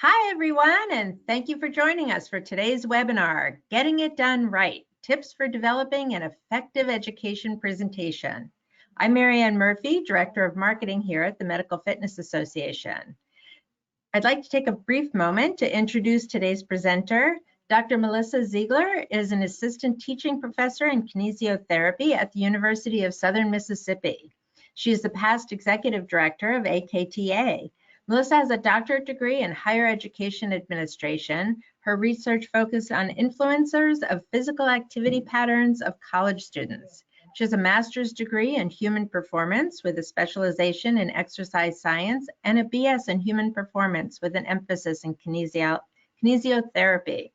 Hi, everyone, and thank you for joining us for today's webinar, Getting It Done Right, Tips for Developing an Effective Education Presentation. I'm Marianne Murphy, Director of Marketing here at the Medical Fitness Association. I'd like to take a brief moment to introduce today's presenter. Dr. Melissa Ziegler is an assistant teaching professor in kinesiotherapy at the University of Southern Mississippi. She is the past executive director of AKTA. Melissa has a doctorate degree in higher education administration. Her research focused on influencers of physical activity patterns of college students. She has a master's degree in human performance with a specialization in exercise science and a BS in human performance with an emphasis in kinesiotherapy.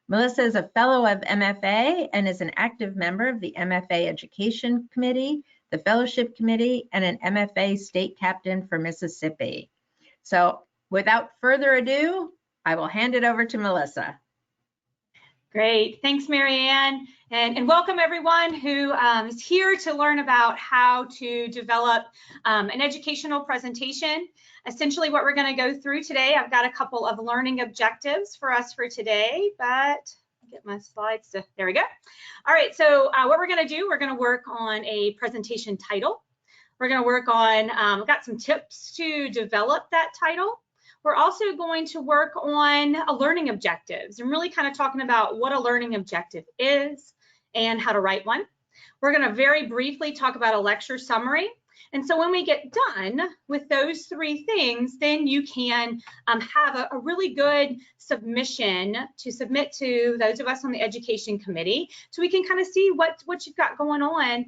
Melissa is a fellow of MFA and is an active member of the MFA Education Committee, the Fellowship Committee, and an MFA state captain for Mississippi. So without further ado, I will hand it over to Melissa. Great, thanks, Marianne, and welcome everyone who is here to learn about how to develop an educational presentation. Essentially what we're going to go through today, I've got a couple of learning objectives for us for today, but get my slides to, there we go. All right, so what we're going to do, we're going to work on a presentation title. We're going to work on, we've got some tips to develop that title. We're also going to work on learning objectives and really kind of talking about what a learning objective is and how to write one. We're going to very briefly talk about a lecture summary. And so when we get done with those three things, then you can have a really good submission to submit to those of us on the education committee, so we can kind of see what you've got going on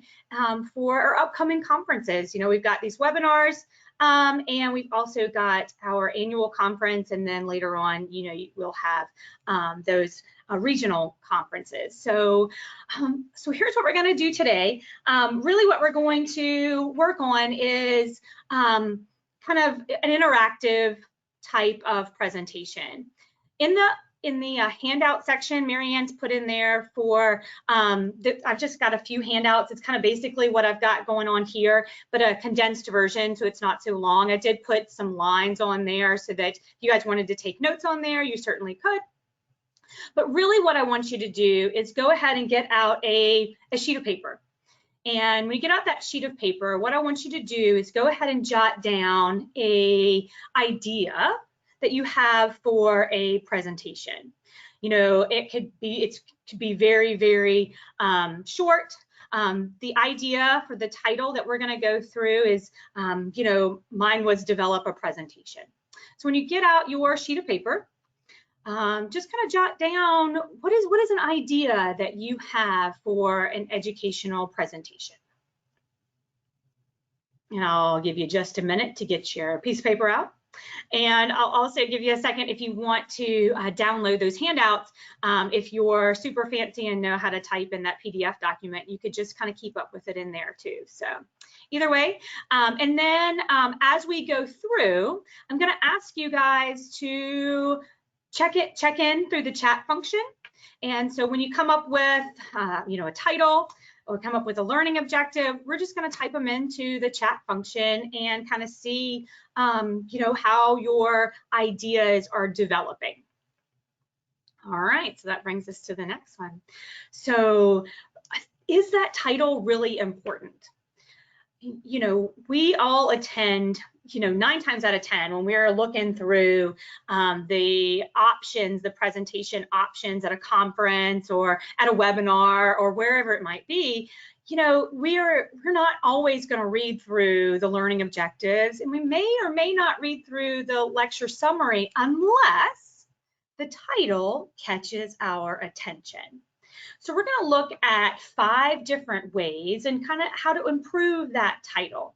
for our upcoming conferences. You know, we've got these webinars, and we've also got our annual conference, and then later on, you know, we'll have those regional conferences. So here's what we're going to do today. Really what we're going to work on is kind of an interactive type of presentation. In the handout section, Marianne's put in there for, I've just got a few handouts. It's kind of basically what I've got going on here, but a condensed version, so it's not so long. I did put some lines on there so that if you guys wanted to take notes on there, you certainly could. But really what I want you to do is go ahead and get out a sheet of paper. And when you get out that sheet of paper, what I want you to do is go ahead and jot down an idea that you have for a presentation. You know, it could be very, very short. The idea for the title that we're going to go through is, you know, mine was develop a presentation. So when you get out your sheet of paper, just kind of jot down what is an idea that you have for an educational presentation. And I'll give you just a minute to get your piece of paper out. And I'll also give you a second if you want to download those handouts. If you're super fancy and know how to type in that PDF document, you could just kind of keep up with it in there too. So either way, and then as we go through, I'm going to ask you guys to check in through the chat function. And so when you come up with, you know, a title or come up with a learning objective, we're just going to type them into the chat function and kind of see, you know, how your ideas are developing. All right, so that brings us to the next one. So is that title really important? You know, we all attend, you know, 9 times out of 10 when we're looking through the options, the presentation options at a conference or at a webinar or wherever it might be, you know, we're not always going to read through the learning objectives, and we may or may not read through the lecture summary unless the title catches our attention. So we're going to look at 5 different ways and kind of how to improve that title.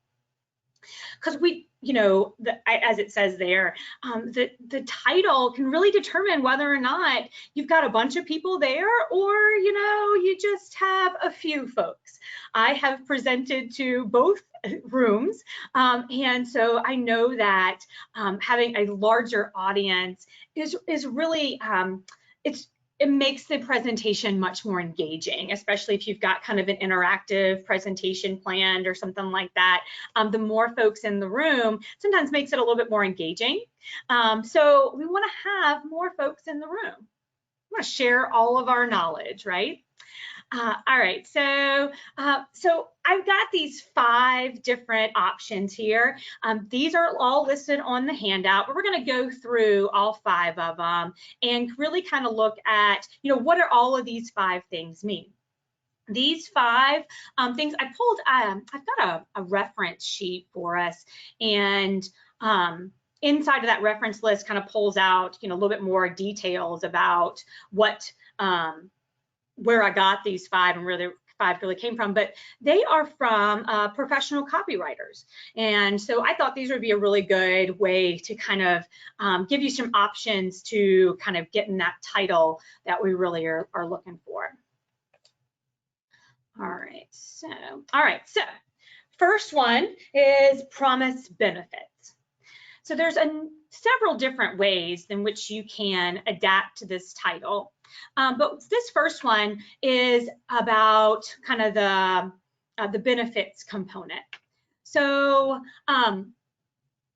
Because we, you know, as it says there, the title can really determine whether or not you've got a bunch of people there or, you know, you just have a few folks. I have presented to both rooms, and so I know that having a larger audience is really, it makes the presentation much more engaging, especially if you've got kind of an interactive presentation planned or something like that. The more folks in the room sometimes makes it a little bit more engaging. So we want to have more folks in the room. We want to share all of our knowledge, right? All right, so I've got these 5 different options here. These are all listed on the handout, but we're going to go through all 5 of them and really kind of look at, what are all of these 5 things mean? These 5 things I pulled, I've got a reference sheet for us, and inside of that reference list kind of pulls out, a little bit more details about what where I got these 5 and where the 5 really came from, but they are from professional copywriters. And so I thought these would be a really good way to kind of give you some options to kind of get in that title that we really are looking for. All right, so first one is promise benefits. So there's several different ways in which you can adapt to this title. But this first one is about kind of the benefits component. So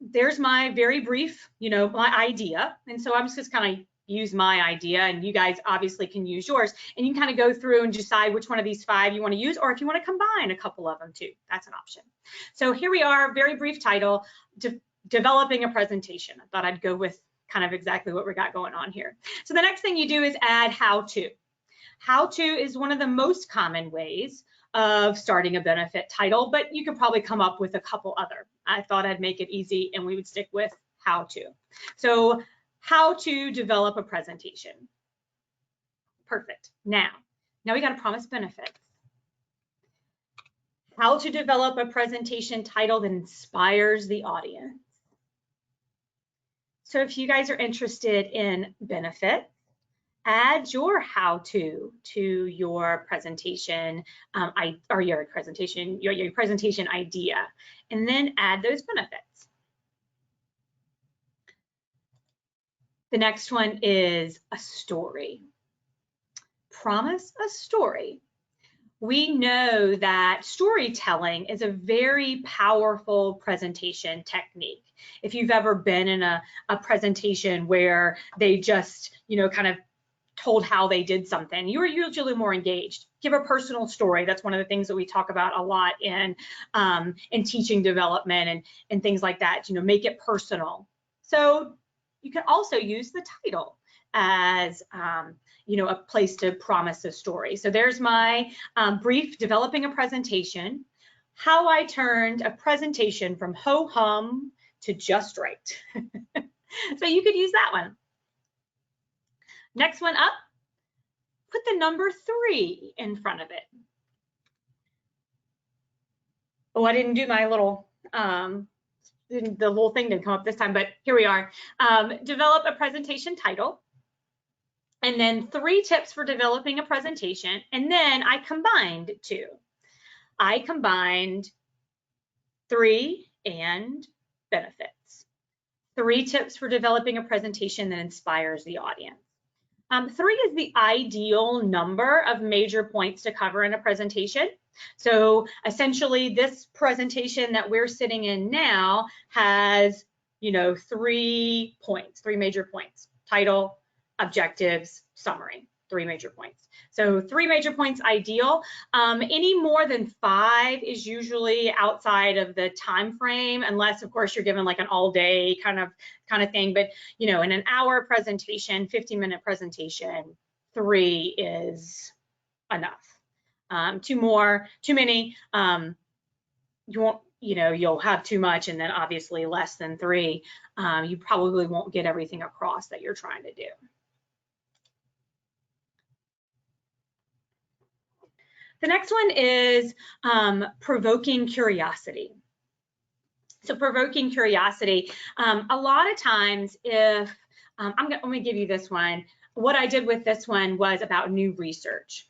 there's my very brief, my idea. And so I'm just kind of use my idea, and you guys obviously can use yours. And you can kind of go through and decide which one of these 5 you want to use, or if you want to combine a couple of them too, that's an option. So here we are, very brief title, developing a presentation. I thought I'd go with kind of exactly what we got going on here. So the next thing you do is add how to. How to is one of the most common ways of starting a benefit title, but you could probably come up with a couple other. I thought I'd make it easy and we would stick with how to. So how to develop a presentation. Perfect. Now we got to promise benefits. How to develop a presentation title that inspires the audience. So if you guys are interested in benefits, add your how-to your presentation your presentation idea, and then add those benefits. The next one is a story. Promise a story. We know that storytelling is a very powerful presentation technique. If you've ever been in a presentation where they just, kind of told how they did something, you are usually more engaged. Give a personal story. That's one of the things that we talk about a lot in teaching development and things like that. Make it personal. So you can also use the title as a place to promise a story. So there's my brief developing a presentation, how I turned a presentation from ho-hum to just right. So you could use that one. Next one up, put the number 3 in front of it. Oh, I didn't do my little, the whole thing didn't come up this time, but here we are. Develop a presentation title. And then 3 tips for developing a presentation. And then I combined 2. I combined 3 and benefits. 3 tips for developing a presentation that inspires the audience. 3 is the ideal number of major points to cover in a presentation. So essentially this presentation that we're sitting in now has, 3 points, 3 major points: title, objectives, summary, 3 major points. So 3 major points ideal. Any more than 5 is usually outside of the time frame, unless of course you're given like an all day kind of thing. But in an hour presentation, 15-minute presentation, 3 is enough. 2 too many, you won't, you'll have too much, and then obviously less than 3, you probably won't get everything across that you're trying to do. The next one is provoking curiosity. So provoking curiosity, a lot of times if, I'm gonna give you this one. What I did with this one was about new research.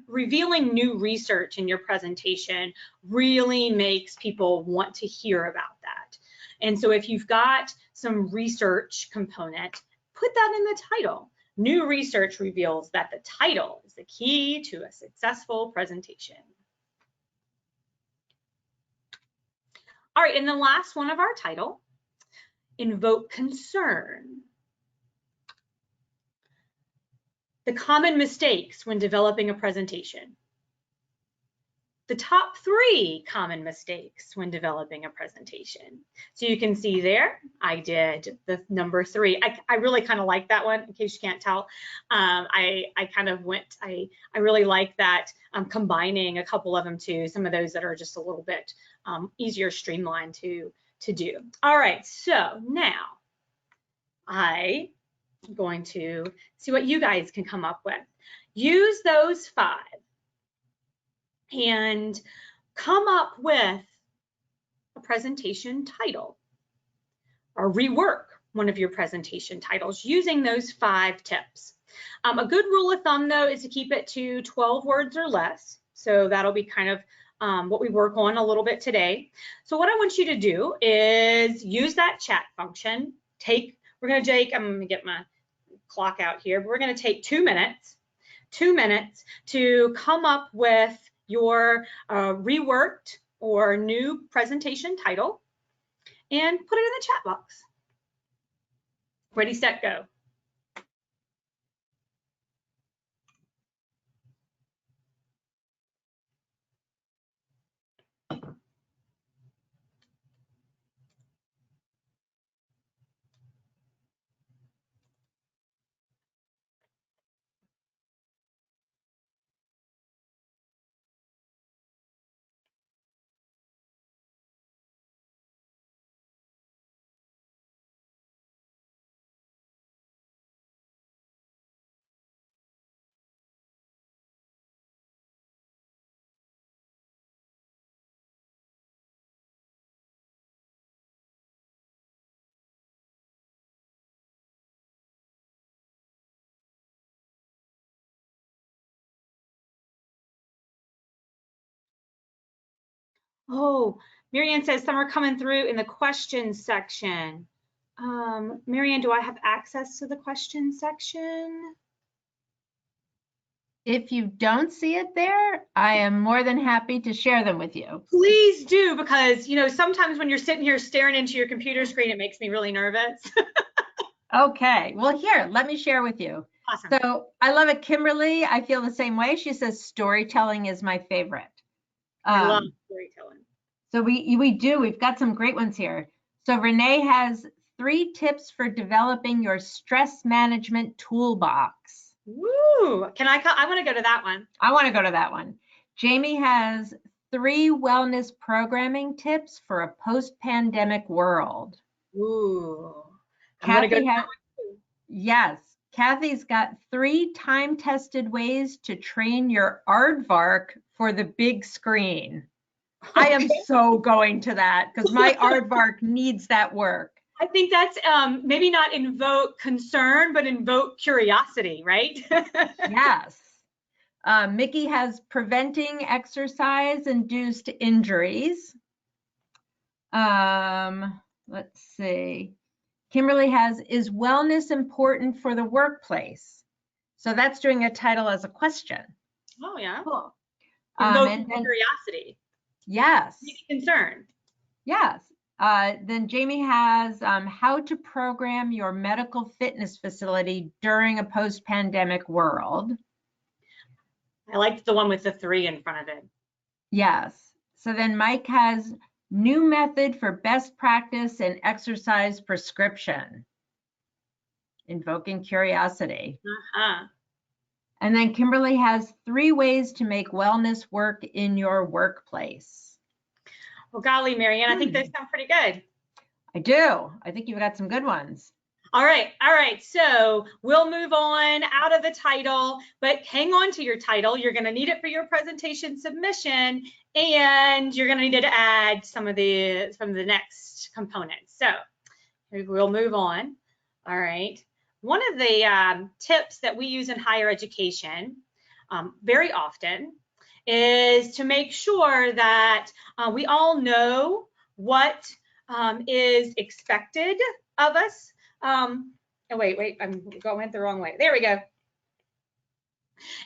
Revealing new research in your presentation really makes people want to hear about that. And so if you've got some research component, put that in the title. New research reveals that the title is the key to a successful presentation. All right, and the last one of our title, invoke concern. The common mistakes when developing a presentation. The top 3 common mistakes when developing a presentation. So you can see there, I did the number 3. I really kind of like that one, in case you can't tell. I really like that combining a couple of them too, some of those that are just a little bit easier streamlined to do. All right, so now I'm going to see what you guys can come up with. Use those 5 and come up with a presentation title or rework one of your presentation titles using those 5 tips. A good rule of thumb though is to keep it to 12 words or less. So that'll be kind of what we work on a little bit today. So what I want you to do is use that chat function. I'm gonna get my clock out here, but we're gonna take 2 minutes to come up with your reworked or new presentation title and put it in the chat box. Ready, set, go. Oh, Marianne says some are coming through in the questions section. Marianne, do I have access to the questions section? If you don't see it there, I am more than happy to share them with you. Please do, because sometimes when you're sitting here staring into your computer screen, it makes me really nervous. Okay, well here, let me share with you. Awesome. So I love it. Kimberly, I feel the same way. She says storytelling is my favorite. I love storytelling. So we've got some great ones here. So Renee has 3 tips for developing your stress management toolbox. Woo! I want to go to that one. I want to go to that one. Jamie has 3 wellness programming tips for a post-pandemic world. Ooh. Yes. Kathy's got 3 time-tested ways to train your aardvark for the big screen. Okay. I am so going to that because my aardvark needs that work. I think that's maybe not invoke concern, but invoke curiosity, right? Yes. Mickey has preventing exercise-induced injuries. Let's see. Kimberly has, is wellness important for the workplace? So that's doing a title as a question. Oh, yeah. Cool. Invoke curiosity. Yes. Concern. Yes. Then Jamie has how to program your medical fitness facility during a post-pandemic world. I liked the one with the 3 in front of it. Yes. So then Mike has new method for best practice and exercise prescription. Invoking curiosity. And then Kimberly has 3 ways to make wellness work in your workplace. Well, golly, Marianne, I think those sound pretty good. I do. I think you've got some good ones. All right. So we'll move on out of the title, but hang on to your title. You're going to need it for your presentation submission, and you're going to need to add some of the next components. So we'll move on. All right. One of the tips that we use in higher education very often is to make sure that we all know what is expected of us Oh, wait, I'm going the wrong way. There we go.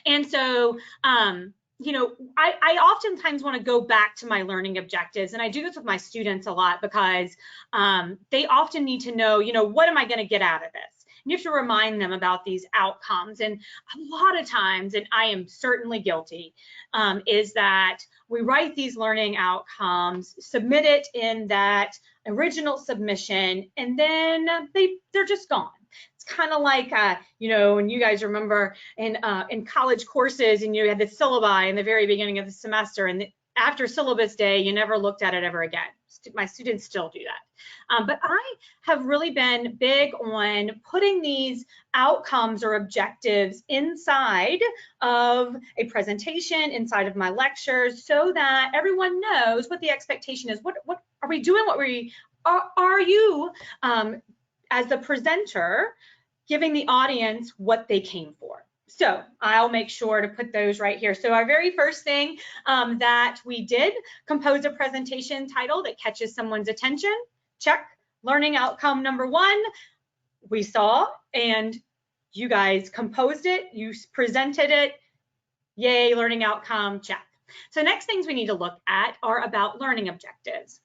And so, you know, I oftentimes want to go back to my learning objectives, and I do this with my students a lot because they often need to know, you know, what am I going to get out of this? And you have to remind them about these outcomes. And a lot of times, and I am certainly guilty, is that we write these learning outcomes, submit it in that original submission, and then they're just gone. It's kind of like, you know, when you guys remember in college courses, and you had the syllabi in the very beginning of the semester, and after syllabus day, you never looked at it ever again. My students still do that. But I have really been big on putting these outcomes or objectives inside of a presentation, inside of my lectures, so that everyone knows what the expectation is. What are we doing? What are you, as the presenter, giving the audience what they came for? So I'll make sure to put those right here. So our very first thing that we did, compose a presentation title that catches someone's attention. Check. Learning outcome number 1, we saw, and you guys composed it, you presented it. Yay, learning outcome, check. So next things we need to look at are about learning objectives.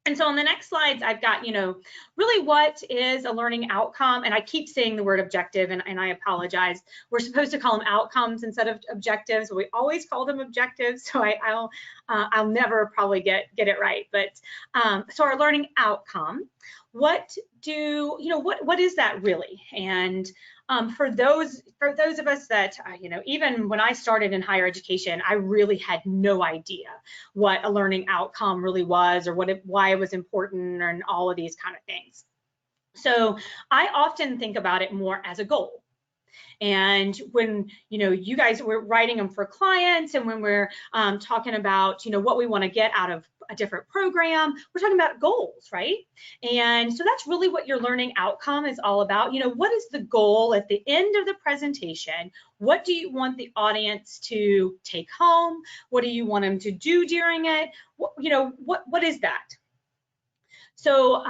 And so on the next slides, I've got, you know, really what is a learning outcome? And I keep saying the word objective, and I apologize. We're supposed to call them outcomes instead of objectives. We always call them objectives, so I'll never probably get it right. But so our learning outcome, what is that really? And for those of us that, you know, even when I started in higher education, I really had no idea what a learning outcome really was, or why it was important, and all of these kind of things. So I often think about it more as a goal. And when, you know, you guys were writing them for clients, and when we're talking about, you know, what we want to get out of a different program, we're talking about goals, right? And so that's really what your learning outcome is all about. You know, what is the goal at the end of the presentation? What do you want the audience to take home? What do you want them to do during it? What is that? So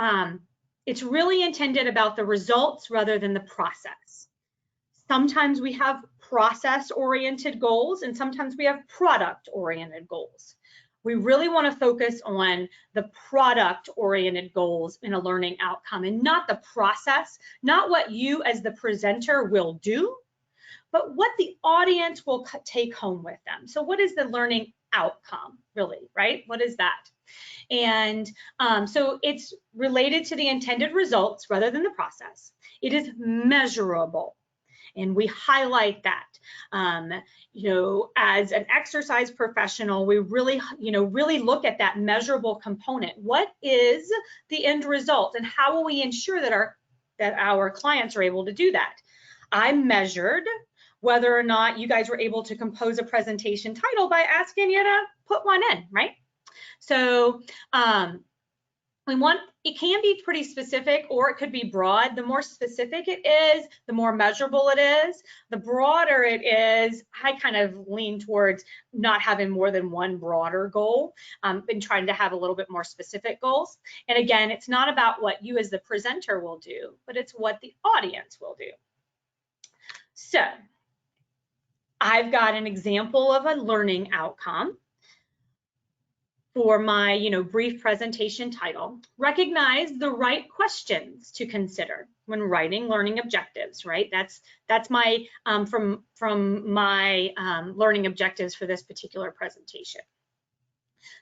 it's really intended about the results rather than the process. Sometimes we have process-oriented goals, and sometimes we have product-oriented goals. We really want to focus on the product-oriented goals in a learning outcome, and not the process, not what you as the presenter will do, but what the audience will take home with them. So what is the learning outcome, really, right? What is that? And so it's related to the intended results rather than the process. It is measurable. And we highlight that, you know, as an exercise professional, we really, you know, really look at that measurable component. What is the end result, and how will we ensure that our clients are able to do that? I measured whether or not you guys were able to compose a presentation title by asking you to put one in, right? So it can be pretty specific, or it could be broad. The more specific it is, the more measurable it is. The broader it is, I kind of lean towards not having more than one broader goal, and trying to have a little bit more specific goals. And again, it's not about what you as the presenter will do, but it's what the audience will do. So I've got an example of a learning outcome for my, you know, brief presentation title. Recognize the right questions to consider when writing learning objectives, right? That's my from my learning objectives for this particular presentation.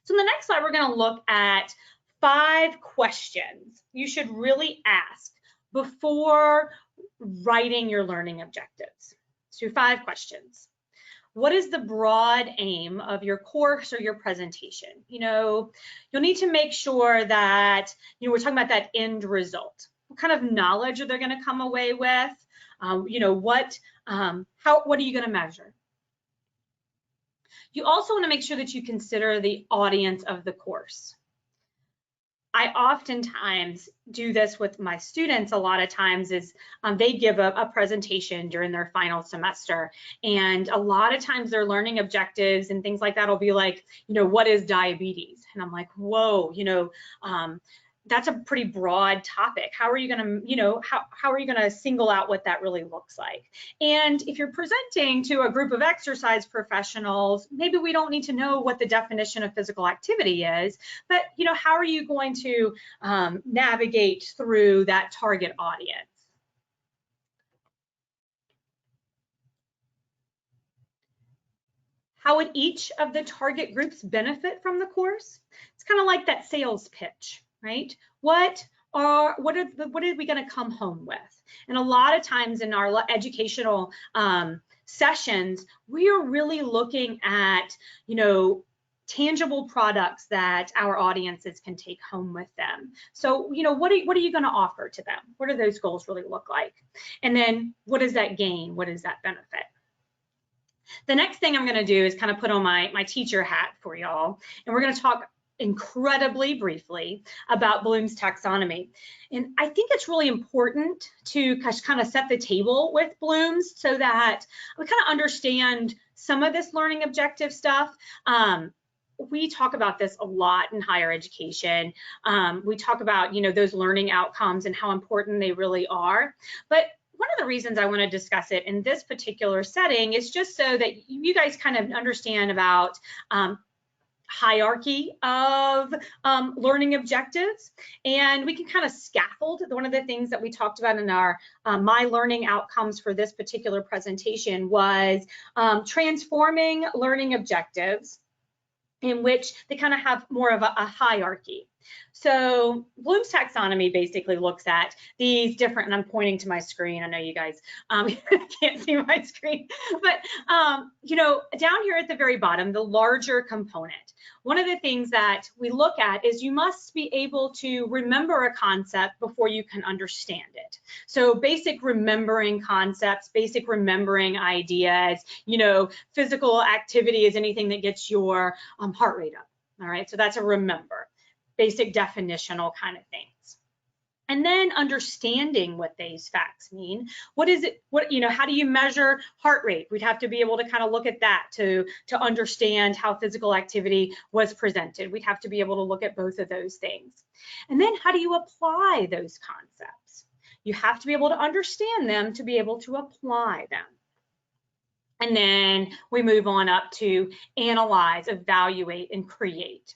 So in the next slide, we're going to look at 5 questions you should really ask before writing your learning objectives. So 5 questions. What is the broad aim of your course or your presentation? You know, you'll need to make sure that, you know, we're talking about that end result. What kind of knowledge are they going to come away with? You know, what are you going to measure? You also want to make sure that you consider the audience of the course. I oftentimes do this with my students a lot of times is they give a presentation during their final semester, and a lot of times their learning objectives and things like that will be like, you know, what is diabetes? And I'm like, whoa, you know, that's a pretty broad topic. How are you going to, how are you going to single out what that really looks like? And if you're presenting to a group of exercise professionals, maybe we don't need to know what the definition of physical activity is, but how are you going to navigate through that target audience? How would each of the target groups benefit from the course? It's kind of like that sales pitch, right? What are we going to come home with? And a lot of times in our educational sessions, we are really looking at, tangible products that our audiences can take home with them. So, what are you going to offer to them? What do those goals really look like? And then what does that gain? What does that benefit? The next thing I'm going to do is kind of put on my teacher hat for y'all, and we're going to talk incredibly briefly about Bloom's taxonomy. And I think it's really important to kind of set the table with Bloom's so that we kind of understand some of this learning objective stuff. We talk about this a lot in higher education. We talk about, those learning outcomes and how important they really are. But one of the reasons I want to discuss it in this particular setting is just so that you guys kind of understand about hierarchy of learning objectives, and we can kind of scaffold. One of the things that we talked about in our my learning outcomes for this particular presentation was transforming learning objectives in which they kind of have more of a hierarchy. So Bloom's taxonomy basically looks at these different, and I'm pointing to my screen. I know you guys can't see my screen, but down here at the very bottom, the larger component. One of the things that we look at is you must be able to remember a concept before you can understand it. So basic remembering concepts, basic remembering ideas, physical activity is anything that gets your heart rate up. All right, so that's a remember. Basic definitional kind of things. And then understanding what these facts mean. What is it, how do you measure heart rate? We'd have to be able to kind of look at that to understand how physical activity was presented. We'd have to be able to look at both of those things. And then how do you apply those concepts? You have to be able to understand them to be able to apply them. And then we move on up to analyze, evaluate, and create.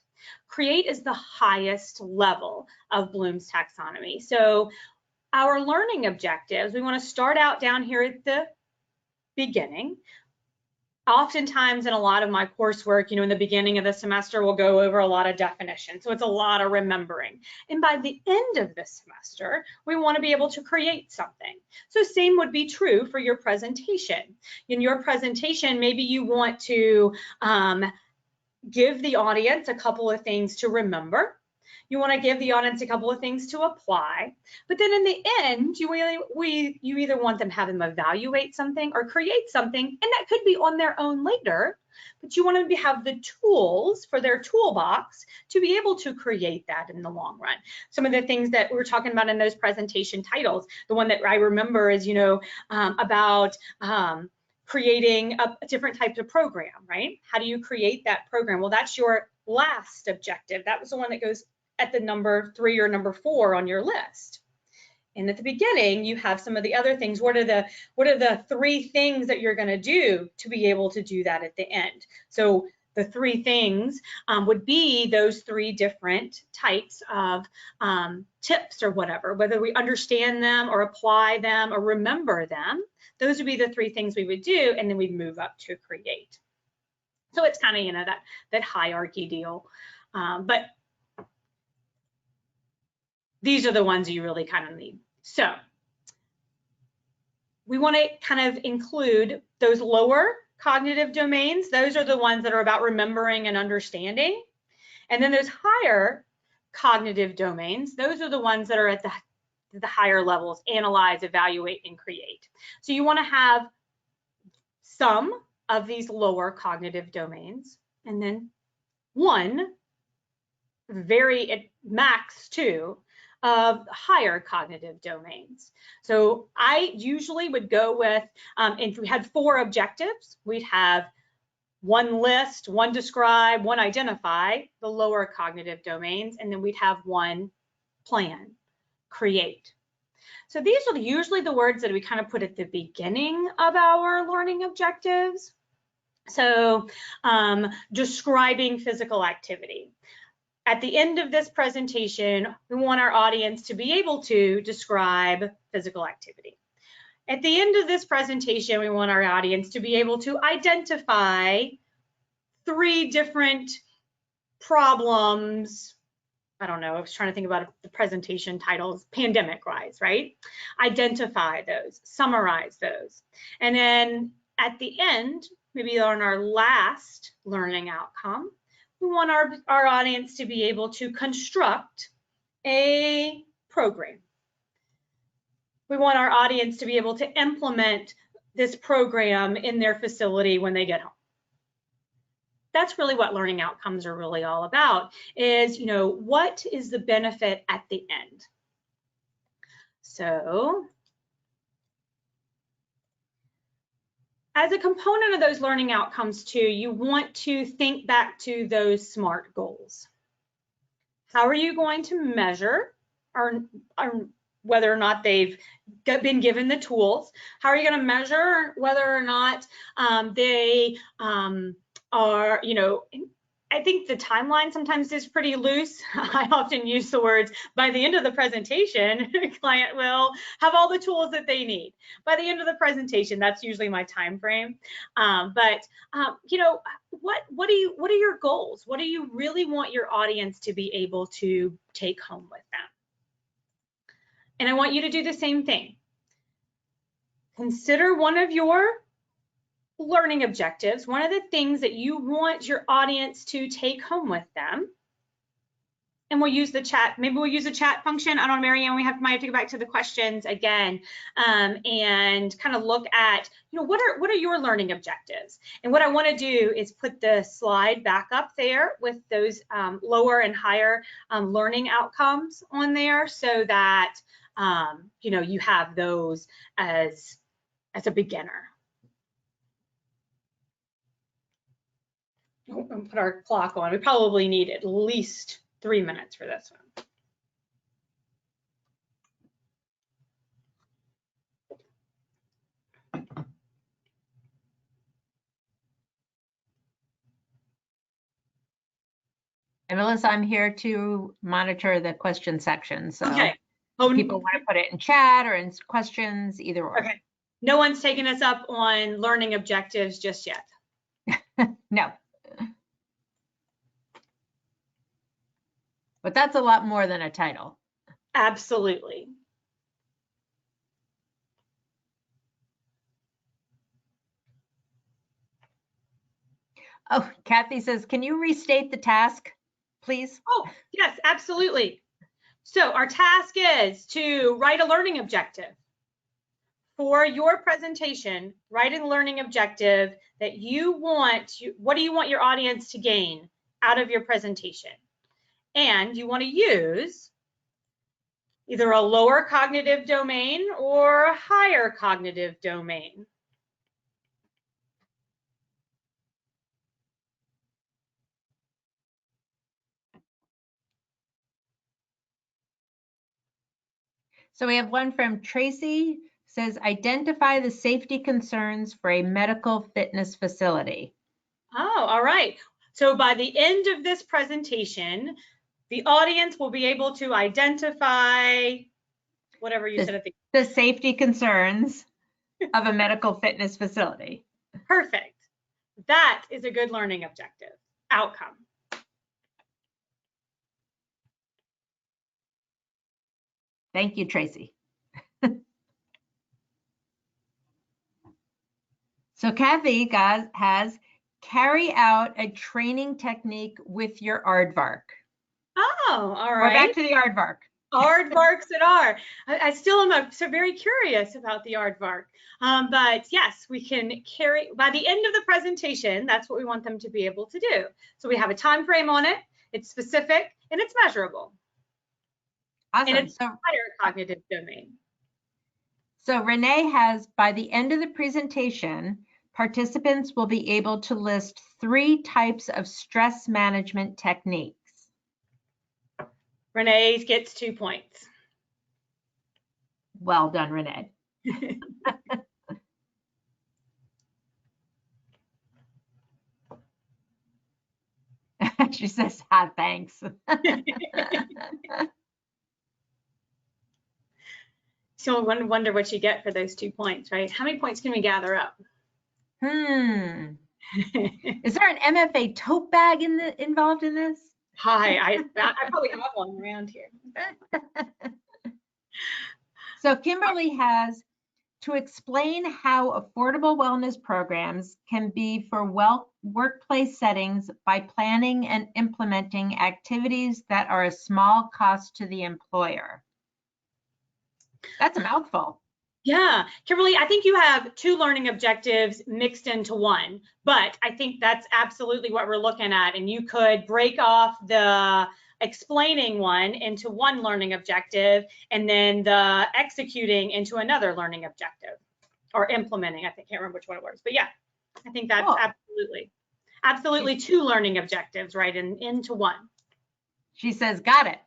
Create is the highest level of Bloom's taxonomy. So our learning objectives, we want to start out down here at the beginning. Oftentimes in a lot of my coursework, in the beginning of the semester, we'll go over a lot of definitions. So it's a lot of remembering. And by the end of the semester, we want to be able to create something. So same would be true for your presentation. In your presentation, maybe you want to give the audience a couple of things to remember. You want to give the audience a couple of things to apply, but then in the end, you either want them to have them evaluate something or create something, and that could be on their own later, but you want them to have the tools for their toolbox to be able to create that in the long run. Some of the things that we were talking about in those presentation titles, the one that I remember is, about creating a different type of program, right? How do you create that program? Well, that's your last objective. That was the one that goes at the number 3 or number 4 on your list. And at the beginning, you have some of the other things. What are the 3 things that you're going to do to be able to do that at the end? So the 3 things would be those 3 different types of tips or whatever, whether we understand them or apply them or remember them. Those would be the 3 things we would do, and then we'd move up to create. So it's kind of, that hierarchy deal. But these are the ones you really kind of need. So we want to kind of include those lower cognitive domains. Those are the ones that are about remembering and understanding. And then those higher cognitive domains, those are the ones that are at the higher levels: analyze, evaluate, and create. So you want to have some of these lower cognitive domains, and then one, very at max 2, of higher cognitive domains. So I usually would go with, if we had 4 objectives, we'd have 1 list, 1 describe, 1 identify, the lower cognitive domains, and then we'd have 1 plan, create. So these are usually the words that we kind of put at the beginning of our learning objectives. So describing physical activity. At the end of this presentation, we want our audience to be able to describe physical activity. At the end of this presentation, we want our audience to be able to identify 3 different problems. I don't know, I was trying to think about the presentation titles, pandemic-wise, right? Identify those, summarize those. And then at the end, maybe on our last learning outcome, we want our audience to be able to construct a program. We want our audience to be able to implement this program in their facility when they get home. That's really what learning outcomes are really all about, is, you know, what is the benefit at the end? So as a component of those learning outcomes too, you want to think back to those SMART goals. How are you going to measure or whether or not they've been given the tools? How are you going to measure whether or not they are, you know, I think the timeline sometimes is pretty loose. I often use the words, by the end of the presentation, the client will have all the tools that they need. By the end of the presentation, that's usually my time frame. You know, what are your goals? What do you really want your audience to be able to take home with them? And I want you to do the same thing. Consider one of your learning objectives, one of the things that you want your audience to take home with them. And we'll use the chat, maybe we'll use the chat function. I don't know, Marianne, might have to go back to the questions again and kind of look at, you know, what are your learning objectives? And what I want to do is put the slide back up there with those lower and higher learning outcomes on there, so that you know, you have those as a beginner. And put our clock on. We probably need at least 3 minutes for this one. And Melissa, I'm here to monitor the question section. So okay. People want to put it in chat or in questions, either or. Okay. No one's taken us up on learning objectives just yet. No. But that's a lot more than a title. Absolutely. Oh, Kathy says, can you restate the task, please? Oh, yes, absolutely. So our task is to write a learning objective. For your presentation, write a learning objective that you want, what do you want your audience to gain out of your presentation? And you want to use either a lower cognitive domain or a higher cognitive domain. So we have one from Tracy, says, identify the safety concerns for a medical fitness facility. Oh, all right. So by the end of this presentation, the audience will be able to identify whatever you said at the safety concerns of a medical fitness facility. Perfect. That is a good learning objective outcome. Thank you, Tracy. So Kathy has carry out a training technique with your aardvark. Oh, all right. We're back to the aardvark. Aardvarks it are. I still am so very curious about the aardvark. But yes, we can carry, by the end of the presentation, that's what we want them to be able to do. So we have a time frame on it, it's specific, and it's measurable. Awesome. And it's a higher cognitive domain. So Renee has, by the end of the presentation, participants will be able to list 3 types of stress management techniques. Renee gets 2 points. Well done, Renee. She says, thanks. So I wonder what you get for those 2 points, right? How many points can we gather up? Is there an MFA tote bag involved in this? Hi, I probably have one around here. So Kimberly has to explain how affordable wellness programs can be for workplace settings by planning and implementing activities that are a small cost to the employer. That's a mouthful. Yeah, Kimberly, I think you have 2 learning objectives mixed into one, but I think that's absolutely what we're looking at. And you could break off the explaining one into one learning objective and then the executing into another learning objective, or implementing. I can't remember which one it was, but yeah, I think that's Cool. absolutely 2 learning objectives right into one. She says, got it.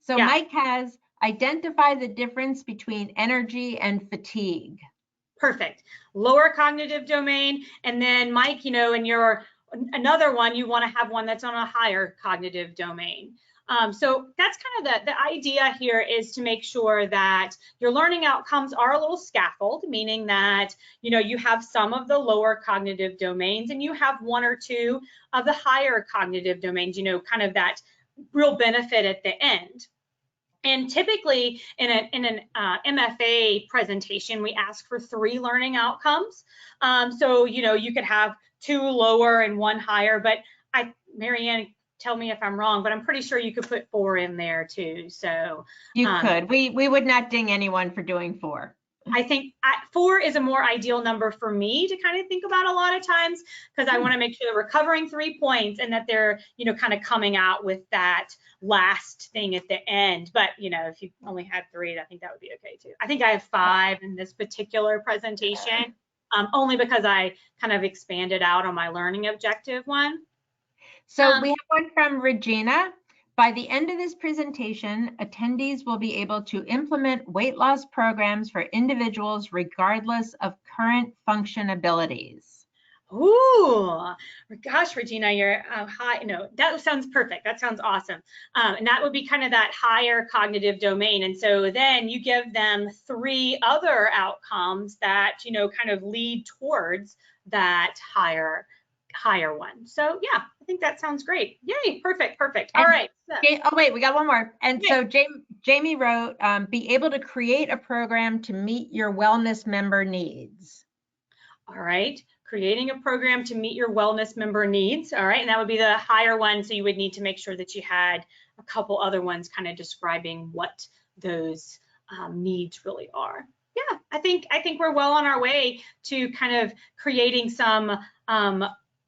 So Yeah. Mike has identify the difference between energy and fatigue. Perfect. Lower cognitive domain. And then Mike, in your another one, you want to have one that's on a higher cognitive domain. So that's kind of the idea here, is to make sure that your learning outcomes are a little scaffold, meaning that, you have some of the lower cognitive domains and you have 1 or 2 of the higher cognitive domains, kind of that real benefit at the end. And typically in an MFA presentation, we ask for 3 learning outcomes. So, you could have 2 lower and 1 higher, but Marianne, tell me if I'm wrong, but I'm pretty sure you could put 4 in there too. So you could. We would not ding anyone for doing 4. I think 4 is a more ideal number for me to kind of think about a lot of times, because I want to make sure that we're covering 3 points and that they're, kind of coming out with that last thing at the end. But, if you only had 3, I think that would be okay too. I think I have 5 in this particular presentation, only because I kind of expanded out on my learning objective one. So we have one from Regina. By the end of this presentation, attendees will be able to implement weight loss programs for individuals regardless of current function abilities. Ooh, gosh, Regina, you're high. No, that sounds perfect. That sounds awesome. And that would be kind of that higher cognitive domain. And so then you give them 3 other outcomes that, kind of lead towards that higher one. So yeah, I think that sounds great. Yay, perfect. All right. So. Oh wait, we got one more. And so Jamie wrote, be able to create a program to meet your wellness member needs. All right, creating a program to meet your wellness member needs. All right, and that would be the higher one. So you would need to make sure that you had a couple other ones kind of describing what those needs really are. Yeah, I think we're well on our way to kind of creating some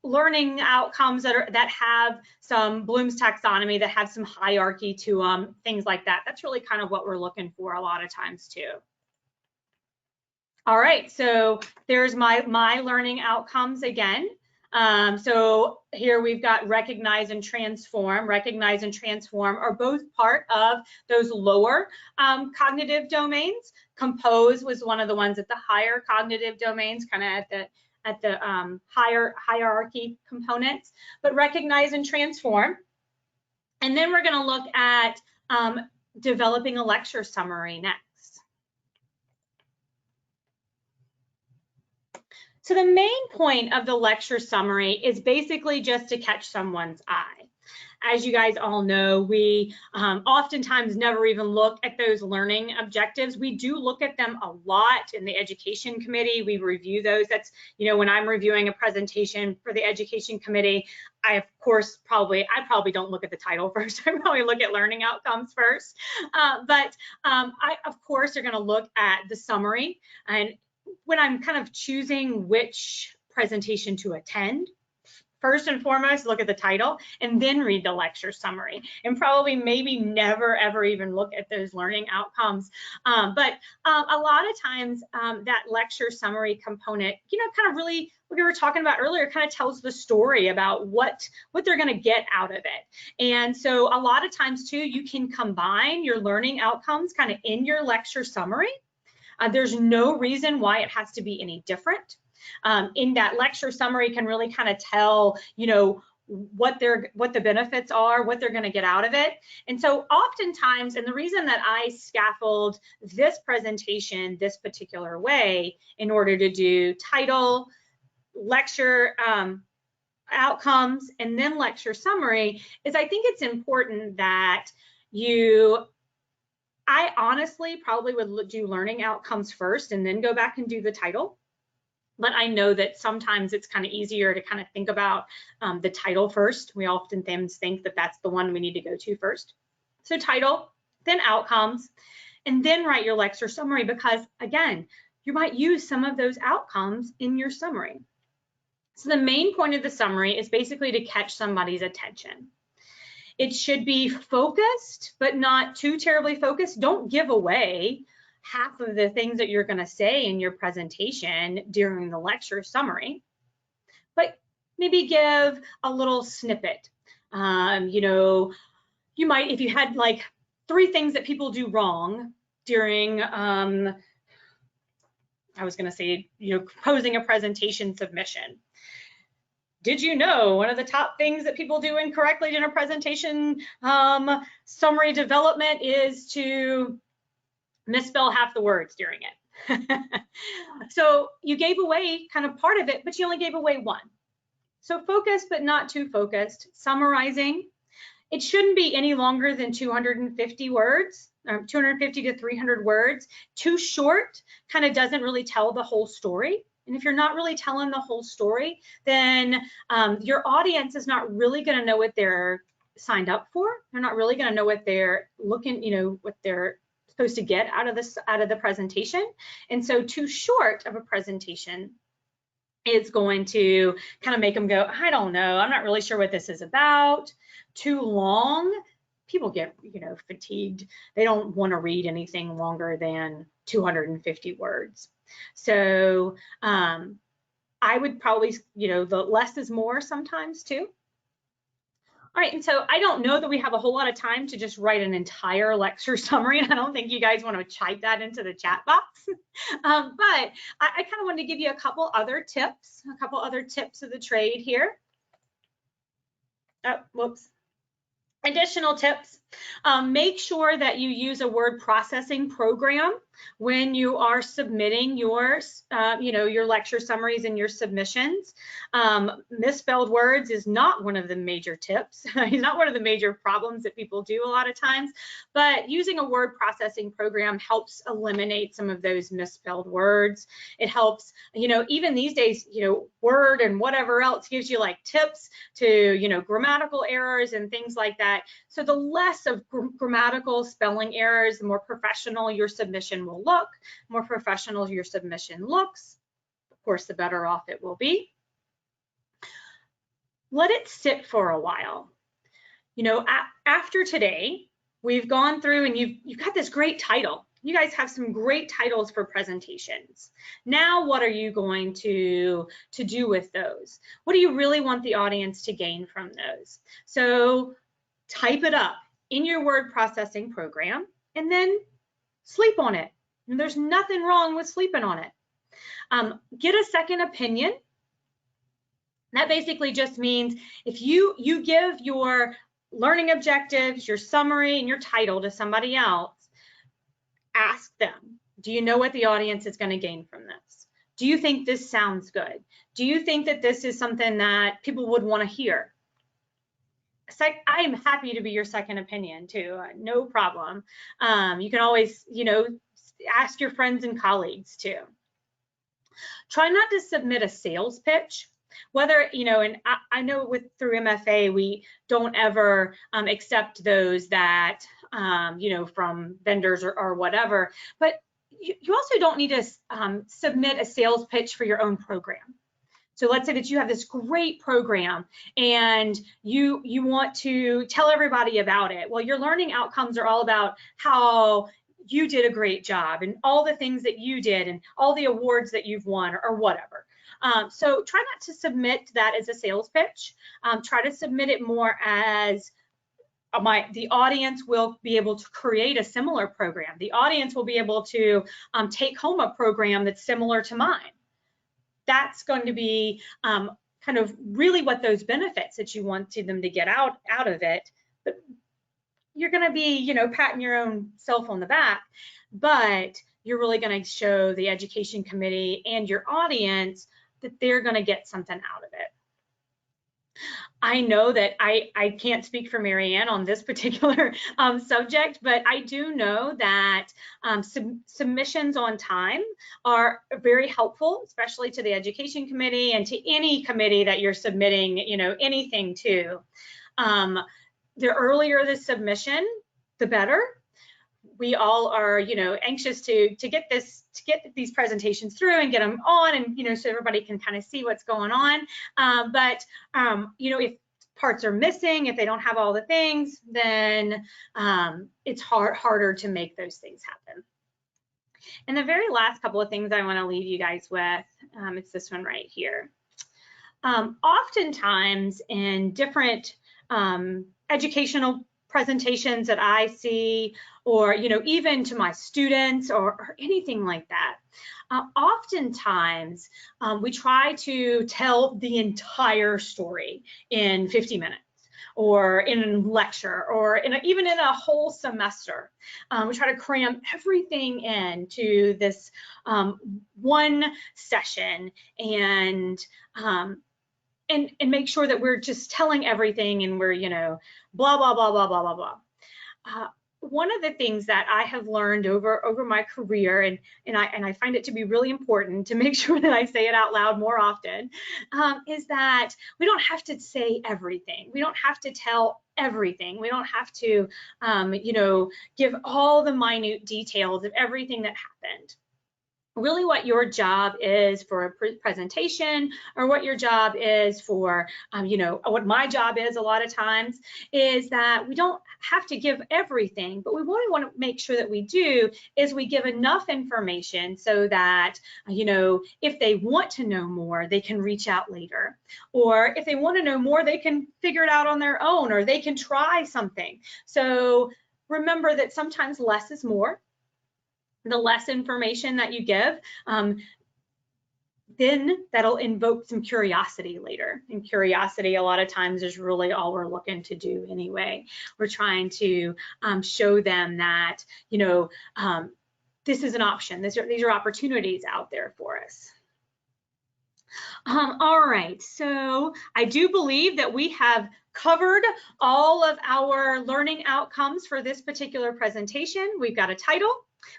learning outcomes that have some Bloom's taxonomy, that have some hierarchy to them, things like that. That's really kind of what we're looking for a lot of times too. All right, so there's my learning outcomes again. So here we've got recognize and transform. Recognize and transform are both part of those lower cognitive domains. Compose was one of the ones at the higher cognitive domains, kind of at the higher hierarchy components, but recognize and transform. And then we're going to look at developing a lecture summary next. So the main point of the lecture summary is basically just to catch someone's eye. As you guys all know, we oftentimes never even look at those learning objectives. We do look at them a lot in the education committee. We review those. That's, when I'm reviewing a presentation for the education committee, I probably don't look at the title first. I probably look at learning outcomes first. But I, of course, are going to look at the summary. And when I'm kind of choosing which presentation to attend, first and foremost, look at the title and then read the lecture summary, and probably maybe never ever even look at those learning outcomes. But a lot of times that lecture summary component, kind of really, what we were talking about earlier, kind of tells the story about what they're going to get out of it. And so a lot of times too, you can combine your learning outcomes kind of in your lecture summary. There's no reason why it has to be any different. In that lecture summary can really kind of tell, what the benefits are, what they're going to get out of it. And so oftentimes, and the reason that I scaffold this presentation this particular way in order to do title, lecture outcomes, and then lecture summary, is I think it's important that I honestly probably would do learning outcomes first and then go back and do the title. But I know that sometimes it's kind of easier to kind of think about the title first. We often think that that's the one we need to go to first. So title, then outcomes, and then write your lecture summary, because again, you might use some of those outcomes in your summary. So the main point of the summary is basically to catch somebody's attention. It should be focused, but not too terribly focused. Don't give away half of the things that you're going to say in your presentation during the lecture summary, but maybe give a little snippet. You might, if you had like 3 things that people do wrong during, I was going to say, posing a presentation submission. Did you know one of the top things that people do incorrectly in a presentation summary development is to misspell half the words during it? So you gave away kind of part of it, but you only gave away one. So focused, but not too focused. Summarizing, it shouldn't be any longer than 250 words, 250 to 300 words. Too short kind of doesn't really tell the whole story. And if you're not really telling the whole story, then your audience is not really going to know what they're signed up for. They're not really going to know what they're looking, what they're supposed to get out of the presentation. And so too short of a presentation is going to kind of make them go, I don't know, I'm not really sure what this is about. Too long, people get, fatigued. They don't want to read anything longer than 250 words. So I would probably, the less is more sometimes too. All right, and so I don't know that we have a whole lot of time to just write an entire lecture summary, and I don't think you guys want to type that into the chat box. But I kind of wanted to give you a couple other tips of the trade here. Oh, whoops. Additional tips, make sure that you use a word processing program when you are submitting your lecture summaries and your submissions. Misspelled words is not one of the major tips. It's not one of the major problems that people do a lot of times, but using a word processing program helps eliminate some of those misspelled words. It helps, even these days, Word and whatever else gives you like tips to, grammatical errors and things like that. So the less of grammatical spelling errors, the more professional your submission will look. The more professional your submission looks, of course, the better off it will be. Let it sit for a while. After today, we've gone through and you've got this great title. You guys have some great titles for presentations. Now, what are you going to do with those? What do you really want the audience to gain from those? So type it up in your word processing program and then sleep on it. And there's nothing wrong with sleeping on it. Get a second opinion. That basically just means if you give your learning objectives, your summary, and your title to somebody else, ask them, do you know what the audience is going to gain from this? Do you think this sounds good? Do you think that this is something that people would want to hear? I am happy to be your second opinion too, no problem. You can always, ask your friends and colleagues too. Try not to submit a sales pitch. Whether, and I know through MFA, we don't ever accept those that, from vendors or whatever, but you also don't need to submit a sales pitch for your own program. So let's say that you have this great program and you want to tell everybody about it. Well, your learning outcomes are all about how you did a great job and all the things that you did and all the awards that you've won or whatever. So try not to submit that as a sales pitch. Try to submit it more as the audience will be able to create a similar program. The audience will be able to take home a program that's similar to mine. That's going to be kind of really what those benefits that you want them to get out of it. But you're going to be, you know, patting your own self on the back, but you're really going to show the education committee and your audience that they're going to get something out of it. I know that I can't speak for Marianne on this particular subject, but I do know that submissions on time are very helpful, especially to the education committee and to any committee that you're submitting, you know, anything to. The earlier the submission, the better. We all are, you know, anxious to get these presentations through and get them on, and, you know, so everybody can kind of see what's going on. You know, if parts are missing, if they don't have all the things, then it's harder to make those things happen. And the very last couple of things I want to leave you guys with, it's this one right here. Oftentimes in different educational presentations that I see, or, you know, even to my students or anything like that, oftentimes we try to tell the entire story in 50 minutes or in a lecture or even in a whole semester. We try to cram everything into this one session and make sure that we're just telling everything and we're, you know, blah, blah, blah, blah, blah, blah, blah. One of the things that I have learned over my career, and I find it to be really important to make sure that I say it out loud more often, is that we don't have to say everything. We don't have to tell everything. We don't have to, you know, give all the minute details of everything that happened. Really what your job is for a presentation, or what your job is for, you know, what my job is a lot of times, is that we don't have to give everything, but we really want to make sure that we do is we give enough information so that, you know, if they want to know more, they can reach out later. Or if they want to know more, they can figure it out on their own, or they can try something. So remember that sometimes less is more. The less information that you give, then that'll invoke some curiosity later. And curiosity a lot of times is really all we're looking to do anyway. We're trying to show them that, you know, this is an option. These are opportunities out there for us. All right, so I do believe that we have covered all of our learning outcomes for this particular presentation. We've got a title.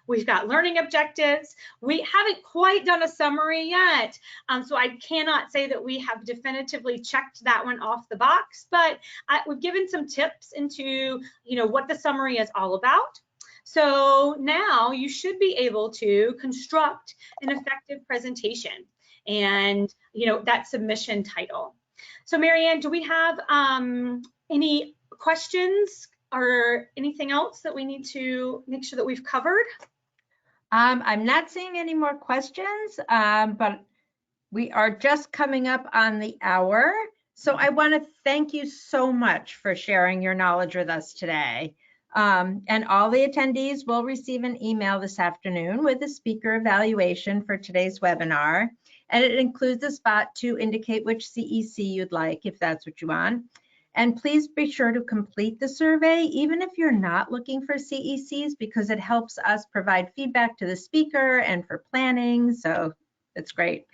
We've got learning objectives. We haven't quite done a summary yet, so I cannot say that we have definitively checked that one off the box, but we've given some tips into, you know, what the summary is all about. So now you should be able to construct an effective presentation and, you know, that submission title. So Marianne, do we have any questions or anything else that we need to make sure that we've covered? I'm not seeing any more questions, but we are just coming up on the hour. So I want to thank you so much for sharing your knowledge with us today. And all the attendees will receive an email this afternoon with a speaker evaluation for today's webinar. And it includes a spot to indicate which CEC you'd like, if that's what you want. And please be sure to complete the survey, even if you're not looking for CECs, because it helps us provide feedback to the speaker and for planning, so it's great.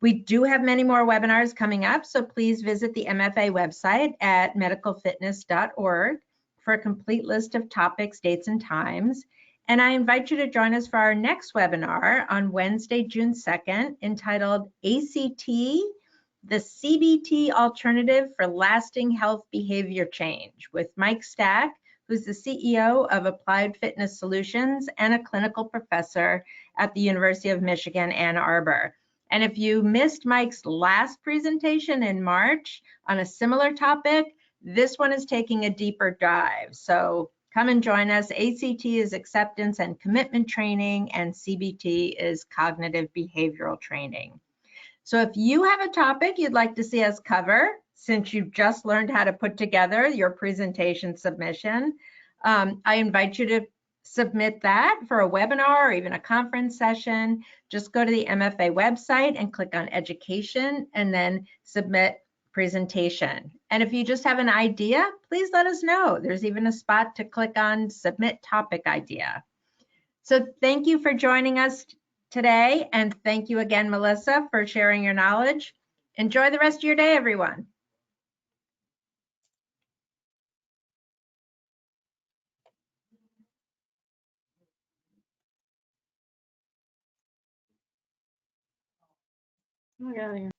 We do have many more webinars coming up, so please visit the MFA website at medicalfitness.org for a complete list of topics, dates, and times. And I invite you to join us for our next webinar on Wednesday, June 2nd, entitled ACT, the CBT Alternative for Lasting Health Behavior Change, with Mike Stack, who's the CEO of Applied Fitness Solutions and a clinical professor at the University of Michigan, Ann Arbor. And if you missed Mike's last presentation in March on a similar topic, this one is taking a deeper dive. So come and join us. ACT is acceptance and commitment training, and CBT is cognitive behavioral training. So if you have a topic you'd like to see us cover, since you've just learned how to put together your presentation submission, I invite you to submit that for a webinar or even a conference session. Just go to the MFA website and click on education and then submit presentation. And if you just have an idea, please let us know. There's even a spot to click on submit topic idea. So thank you for joining us today. And thank you again, Melissa, for sharing your knowledge. Enjoy the rest of your day, everyone. Oh, yeah.